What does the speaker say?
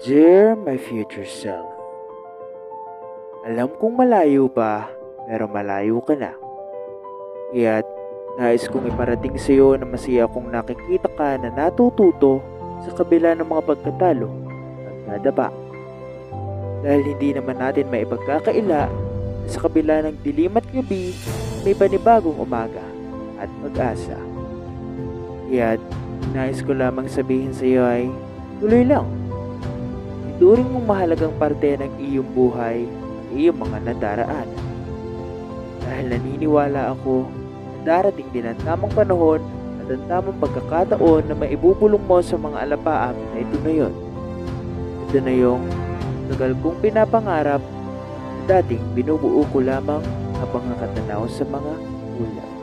Dear my future self, alam kong malayo pa, pero malayo ka na. Kaya't nais kong iparating sa iyo na masaya kong nakikita ka na natututo sa kabila ng mga pagkatalo at nadapa. Dahil hindi naman natin maipagkakaila na sa kabila ng dilim at gabi, may panibagong umaga at pag-asa. Kaya't nais ko lamang sabihin sa iyo ay tuloy lang. Ituring mong mahalagang parte ng iyong buhay ang iyong mga nadaraan. Dahil naniniwala ako na darating din ang tamang panahon at ang tamang pagkakataon na maibubulong mo sa mga alapaap na ito na yun. Ito na yung tagal kong pinapangarap na dating binubuo ko lamang habang nakatanaw sa mga ulap.